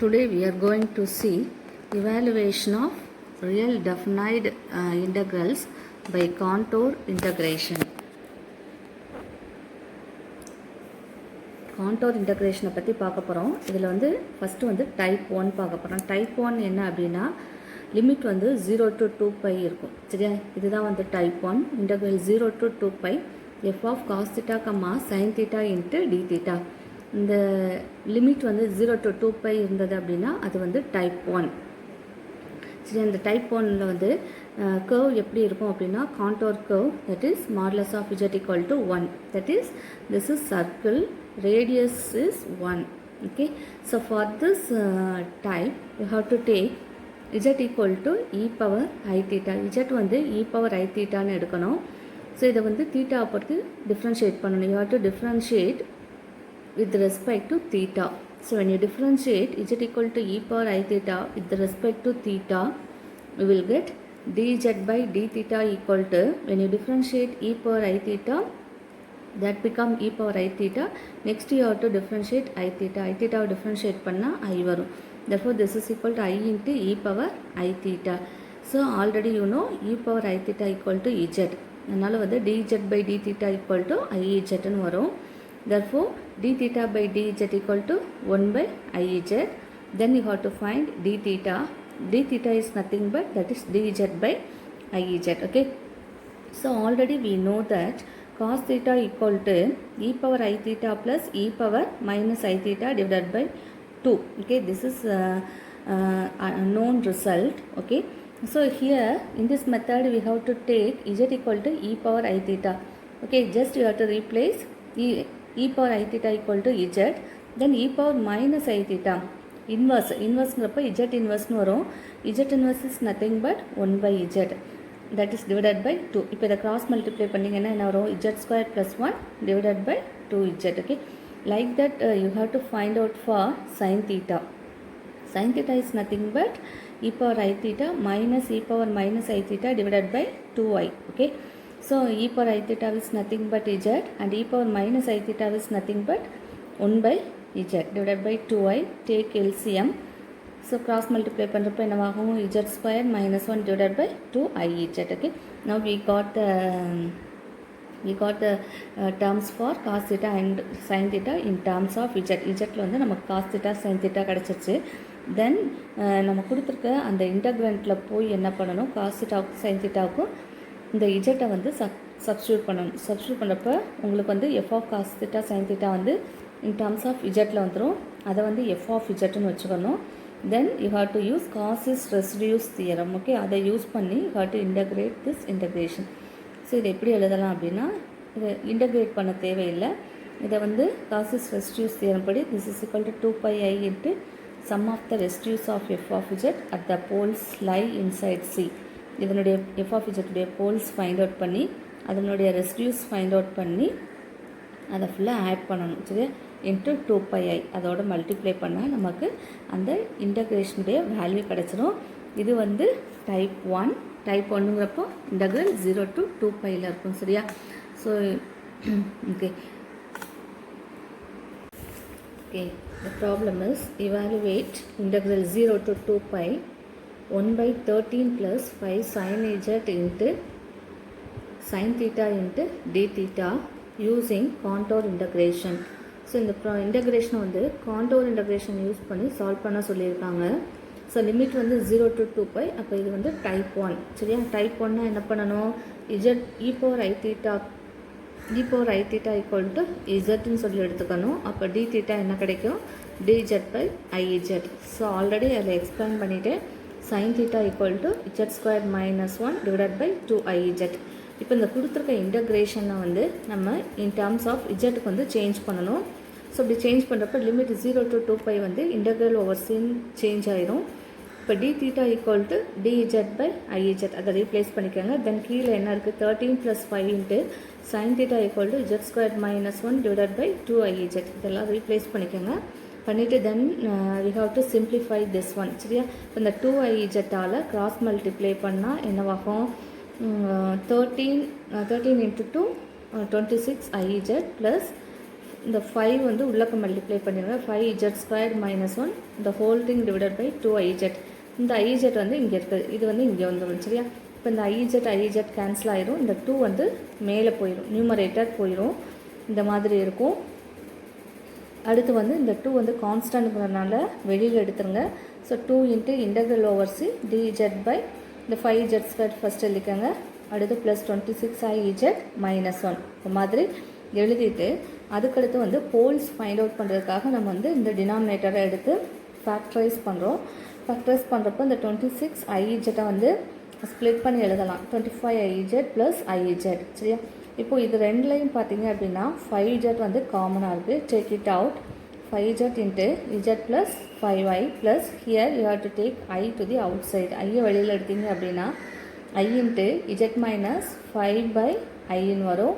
Today we are going to see evaluation of real definite integrals by contour integration. Contour integration பற்றி பார்க்க போகிறோம். இதில் வந்து first வந்து டைப் 1 பார்க்க போகிறோம். டைப் 1 என்ன அப்படின்னா லிமிட் வந்து 0 to 2 pi இருக்கும். சரியா, இதுதான் வந்து type 1 integral 0 to 2 pi f of cos theta, sin theta into d theta. இந்த லிமிட் வந்து 0 to 2 pi இருந்தது அப்படின்னா அது வந்து டைப் 1. சரி, அந்த டைப் 1ல் வந்து கர்வ் எப்படி இருக்கும் அப்படின்னா contour curve, that is modulus of z equal to 1, that is this is circle, radius is 1. Okay, so for this type you have to take z equal to e power I theta. z வந்து e power I thetaன்னு எடுக்கணும். So இதை வந்து தீட்டாவை பொறுத்து differentiate பண்ணணும். You have to differentiate with respect to theta. So when you differentiate z equal to e power I theta with respect to theta, we will get dz by d theta equal to, when you differentiate e power I theta, that become e power I theta. Next you have to differentiate I theta. I theta differentiate panna I varum. Therefore this is equal to I into e power I theta. So already you know e power I theta equal to z. அதனால் வந்து dz by d theta equal to IEZ ன்னு வரும். Therefore d theta by dz equal to 1 by IEZ. Then you have to find d theta. D theta is nothing but that is dz by IEZ. Okay, so already we know that cos theta equal to e power I theta plus e power minus I theta divided by 2. Okay, this is a known result. Okay, so here in this method we have to take z equal to e power I theta. Okay, just you have to replace e power I theta equal to z, then e power minus I theta inverse z inverse னு வரும். z inverse is nothing but 1 by z, that is divided by 2. இப்போ இதை cross multiply பண்ணிங்கன்னா என்ன வரும், z square plus 1 divided by 2z. Okay, like that you have to find out for sin theta. Sin theta is nothing but e power I theta minus e power minus I theta divided by 2i. Okay, so e power I theta is nothing but z and e power minus I theta is nothing but 1 by z divided by 2i. Take LCM. So cross multiply பண்ணுறப்ப என்னவாகும், z square minus 1 divided by 2iez. Okay, now we got the terms for cos theta and sin theta in terms of z. zல வந்து நமக்கு cos theta sin theta கிடச்சிருச்சு. தென் நம்ம கொடுத்துருக்க அந்த இன்டகிரண்ட்டில் போய் என்ன பண்ணணும், cos thetaவுக்கும் sin thetaவுக்கும் இந்த இஜெட்டை வந்து சப்ஸ்டியூட் பண்ணணும். சப்ஸ்டியூட் பண்ணுறப்ப உங்களுக்கு வந்து F of cos theta sine theta வந்து இன் டர்ம்ஸ் ஆஃப் இஜெட்டில் வந்துடும். அதை வந்து எஃப் ஆஃப் இஜெட்டுன்னு வச்சுக்கணும். Then you have to use Cauchy's residues theorem. Okay, அதை யூஸ் பண்ணி you have to integrate this integration. So இதை எப்படி எழுதலாம் அப்படின்னா, இதை இன்டகிரேட் பண்ண தேவையில்லை. இதை வந்து காசிஸ் ரெசிடியூஸ் தியரம் படி this is equal to 2πi into sum of the residues of F of Z at the poles lie inside C. இதனுடைய எஃப் ஆஃப் இஜெட்டுடைய போல்ஸ் ஃபைண்ட் அவுட் பண்ணி அதனுடைய ரெசிடியூஸ் ஃபைண்ட் அவுட் பண்ணி அதை ஃபுல்லாக add பண்ணணும். சரி, இன்ட்டு 2πi அதோட மல்டிப்ளை பண்ணால் நமக்கு அந்த இன்டகிரேஷனுடைய வேல்யூ கிடச்சிரும். இது வந்து டைப் 1. டைப் 1ங்கிறப்போ இன்டகிரல் 0 to 2πயில் இருக்கும். சரியா, so okay the problem is evaluate integral 0 to 2π 1 by 13 plus 5 sin z into sin theta into d theta using contour integration. So இந்த இன்டகிரேஷனை வந்து கான்டோர் இன்டகிரேஷன் யூஸ் பண்ணி சால்வ் பண்ண சொல்லியிருக்காங்க. ஸோ லிமிட் வந்து 0 to 2π. அப்போ இது வந்து டைப் 1. சரியா, டைப் 1னா என்ன பண்ணணும், z e power I theta equal to இசட்னு சொல்லி எடுத்துக்கணும். அப்போ d theta என்ன கிடைக்கும், dz by IEZ. So already அதில் எக்ஸ்பிளைன் பண்ணிவிட்டேன். sin theta equal to z square minus 1 divided by 2IEZ. இப்போ இந்த கொடுத்துருக்க இன்டகிரேஷனை வந்து நம்ம இன் டர்ம்ஸ் ஆஃப் இஜெட்டுக்கு வந்து சேஞ்ச் பண்ணணும். ஸோ இப்படி சேஞ்ச் பண்ணுறப்ப லிமிட் 0 to 2π வந்து இன்டகிரல் ஓவர் சின் சேஞ்ச் ஆயிரும். இப்போ d theta equal to dz by IEZ அதை ரீப்ளேஸ் பண்ணிக்கோங்க. தென் கீழே என்ன இருக்குது, 13 plus 5 into sin theta equal to z square minus 1 divided by 2IEZ இதெல்லாம் ரீப்ளேஸ் பண்ணிக்கோங்க. பண்ணிவிட்டு தென் we have to simplify this one. சரியா, இப்போ இந்த 2IEZ-ஆல் கிராஸ் மல்டிப்ளை பண்ணால் என்னவாகும், 13 into 2 26 IEZ plus இந்த 5 வந்து உள்ளக்க மல்டிப்ளை பண்ணிடுங்க. 5z² minus 1 the whole thing divided by 2iz. இந்த iz வந்து இங்கே இருக்குது, இது வந்து இங்கே வந்துடும். சரியா? இப்போ இந்த iz கேன்சல் ஆயிரும். இந்த 2 வந்து மேலே போயிடும், நியூமரேட்டர் போயிடும். இந்த மாதிரி இருக்கும். அடுத்து வந்து இந்த 2 வந்து கான்ஸ்டன்ட்ங்கிறதுனால வெளியில் எடுத்துருங்க. So 2 into integral over C dz by இந்த 5z² ஃபஸ்ட் எழுதிக்கங்க. அடுத்து ப்ளஸ் 26iz மைனஸ் 1 இந்த மாதிரி எழுதிட்டு அதுக்கடுத்து வந்து போல்ஸ் ஃபைண்ட் அவுட் பண்ணுறதுக்காக நம்ம வந்து இந்த டினாமினேட்டரை எடுத்து ஃபேக்டரைஸ் பண்ணுறோம். ஃபேக்டரைஸ் பண்ணுறப்போ இந்த 26iz வந்து ஸ்ப்ளிட் பண்ணி எழுதலாம். 25iz plus iz. சரியா? இப்போது இது ரெண்டுலையும் பார்த்தீங்க அப்படின்னா 5z வந்து காமனாக இருக்குது. Take it out. 5z into z plus 5i plus here you have to take i to the outside. ஐயை வெளியில் எடுத்தீங்க அப்படின்னா i இன்ட்டு z மைனஸ் 5/iன்னு வரும்.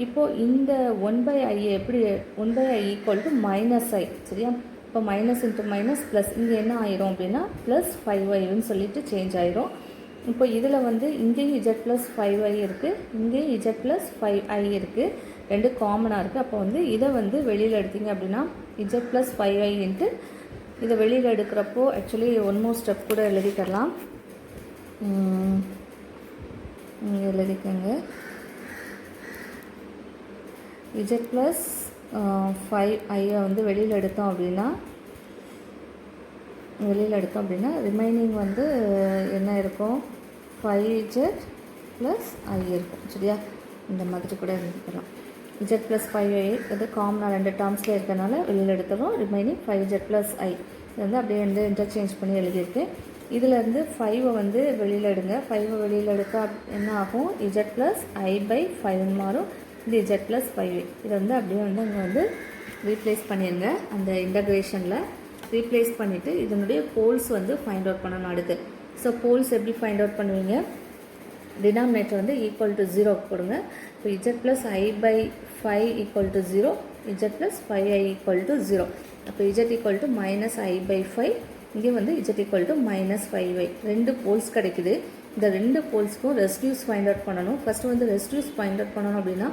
இப்போது இந்த 1/i எப்படி 1/i equal to minus i. சரியா? இப்போ மைனஸ் இன்ட்டு மைனஸ் ப்ளஸ் இங்கே என்ன ஆயிரும் அப்படின்னா ப்ளஸ் 5iன்னு சொல்லிட்டு சேஞ்ச் ஆயிரும். இப்போ இதில் வந்து இங்கேயும் z ப்ளஸ் 5i இருக்குது, இங்கேயும் z ப்ளஸ் 5i இருக்குது, ரெண்டு காமனாக இருக்குது. அப்போ வந்து இதை வந்து வெளியில் எடுத்தீங்க அப்படின்னா z ப்ளஸ் 5i இன்ட்டு இதை வெளியில் எடுக்கிறப்போ ஆக்சுவலி ஒன் மோர் ஸ்டெப் கூட எழுதிக்கலாம். எழுதிக்கங்க. z ப்ளஸ் 5i வந்து வெளியில் எடுத்தோம் அப்படின்னா ரிமைனிங் வந்து என்ன இருக்கும்? 5z ப்ளஸ் i இருக்கும். சரியா? இந்த மாதிரி கூட எழுதிக்கலாம். z ப்ளஸ் 5i இது காமனாக ரெண்டு டேர்ம்ஸில் இருக்கிறனால வெளியில் எடுத்துகிறோம். ரிமைனிங் 5z ப்ளஸ் i இது வந்து அப்படியே வந்து இன்டர்சேஞ்ச் பண்ணி எழுதியிருக்கேன். இதிலேருந்து 5 வந்து வெளியில் எடுங்க. 5 வெளியில் எடுத்தால் என்ன ஆகும்? z ப்ளஸ் i/5 மாறும். இது z ப்ளஸ் 5i இதை வந்து அப்படியே வந்து அங்கே வந்து ரீப்ளேஸ் பண்ணிடுங்க. அந்த இன்டகிரேஷனில் ரீப்ளேஸ் பண்ணிவிட்டு இதனுடைய போல்ஸ் வந்து ஃபைண்ட் அவுட் பண்ணணும் அடுத்து. ஸோ போல்ஸ் எப்படி ஃபைண்ட் அவுட் பண்ணுவீங்க? டினாமினேட்டர் வந்து ஈக்குவல் டு 0 கொடுங்க. இப்போ z plus i/5 equal to 0, z plus 5i equal to 0. அப்போ z equal to minus i/5, இங்கே வந்து z equal to minus 5i. ரெண்டு போல்ஸ் கிடைக்குது. இந்த ரெண்டு போல்ஸ்க்கும் ரெசிடியூஸ் ஃபைண்ட் அவுட் பண்ணணும். ஃபஸ்ட்டு வந்து ரெசிடியூஸ் ஃபைண்ட் அவுட் பண்ணணும் அப்படின்னா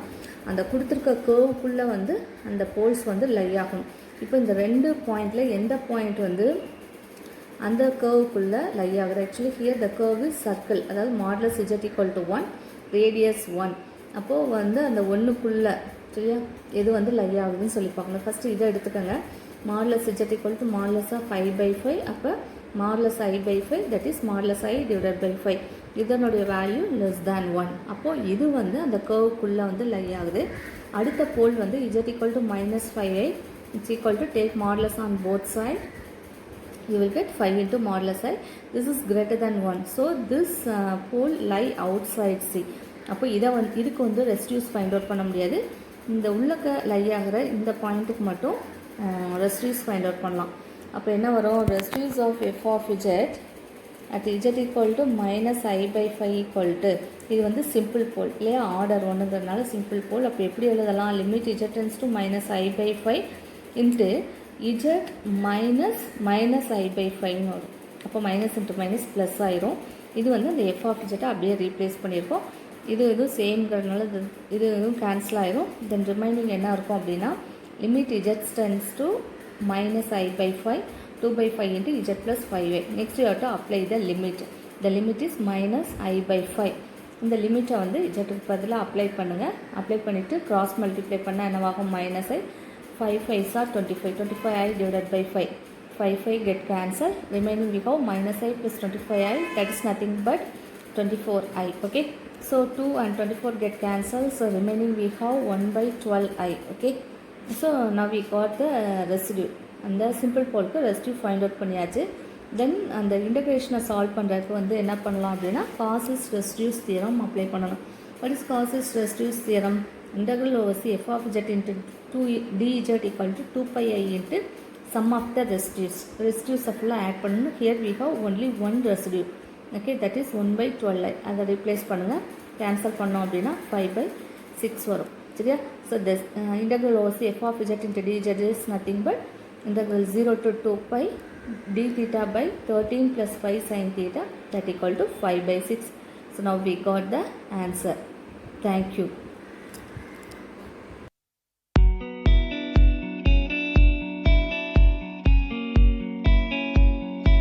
அந்த கொடுத்துருக்க கர்வுக்குள்ளே வந்து அந்த போல்ஸ் வந்து லை ஆகணும். இப்போ இந்த ரெண்டு பாயிண்டில் எந்த பாயிண்ட் வந்து அந்த கர்வுக்குள்ளே லை ஆகுது? Actually here the curve is circle, அதாவது modulus z equal to 1, radius 1. அப்போது வந்து அந்த ஒன்றுக்குள்ளே சரியா எது வந்து லை ஆகுதுன்னு சொல்லி பார்க்கணும். ஃபஸ்ட்டு இதை எடுத்துக்கோங்க. Modulus z equal to modulus of 5/5. அப்போ modulus i/5 that is modulus i divided by 5. இதனுடைய வேல்யூ லெஸ் தேன் 1. அப்போது இது வந்து அந்த கர்வுக்குள்ளே வந்து லை ஆகுது. அடுத்த போல் வந்து z equal to minus 5i. It's equal to take modulus on both sides. You will get 5 into modulus I. This is greater than 1. So this pole lie outside C. அப்போ இதை வந்து இதுக்கு வந்து ரெசிடியூஸ் ஃபைண்ட் அவுட் பண்ண முடியாது. இந்த உள்ளக்க லை ஆகிற இந்த பாயிண்ட்டுக்கு மட்டும் ரெசிடியூஸ் ஃபைண்ட் அவுட் பண்ணலாம். அப்போ என்ன வரும்? Residues of f of z at z equal to minus i/5 equal to இது வந்து சிம்பிள் போல் இல்லையா? ஆர்டர் ஒன்றுங்கிறதுனால சிம்பிள் போல். அப்போ எப்படி எழுதலாம்? Limit z tends to minus i/5 into z minus i/5ன்னு வரும். அப்போ மைனஸ் இன்ட்டு மைனஸ் ப்ளஸ் ஆயிரும். இது வந்து அந்த f of z அப்படியே ரீப்ளேஸ் பண்ணியிருக்கோம். இதுவும் சேம்ங்கிறதுனால இது இதுவும் கேன்சல் ஆயிரும். தென் ரிமைனிங் என்ன இருக்கும் அப்படின்னா limit z tends to minus i/5 2/5 into z plus 5i. Next you have to apply the limit. The limit is minus i/5. இந்த லிமிட்டை வந்து z பதிலாக அப்ளை பண்ணுங்கள். அப்ளை பண்ணிவிட்டு கிராஸ் மல்டிப்ளை பண்ணால் என்னவாகும்? Minus i. 5 5s are 25. 25i divided by 5. 5 get cancelled. Remaining we have minus i plus 25i. That is nothing but 24i. Okay. So 2 and 24 get cancelled. So remaining we have 1/12i. Okay. So now we got the residue. அந்த simple போலுக்கு residue find out பண்ணியாச்சு. தென் அந்த இன்டகிரேஷனை solve பண்ணுறதுக்கு வந்து என்ன பண்ணலாம் அப்படின்னா Cauchy's residues theorem apply பண்ணணும். What is Cauchy's residues theorem? integral over c f of z into 2dz equal to 2πi into sum of the residues ஃபுல்லாக ஆட் பண்ணணும். Here we have only one residue. Okay, that is 1/12i. அதை replace பண்ணுங்கள். Cancel பண்ணோம் அப்படின்னா 5/6 வரும். சரியா? So this integral over c f of z into dz is nothing but integral 0 to 2pi d theta by 13 plus 5 sin theta that equal to 5/6. So now we got the answer. Thank you.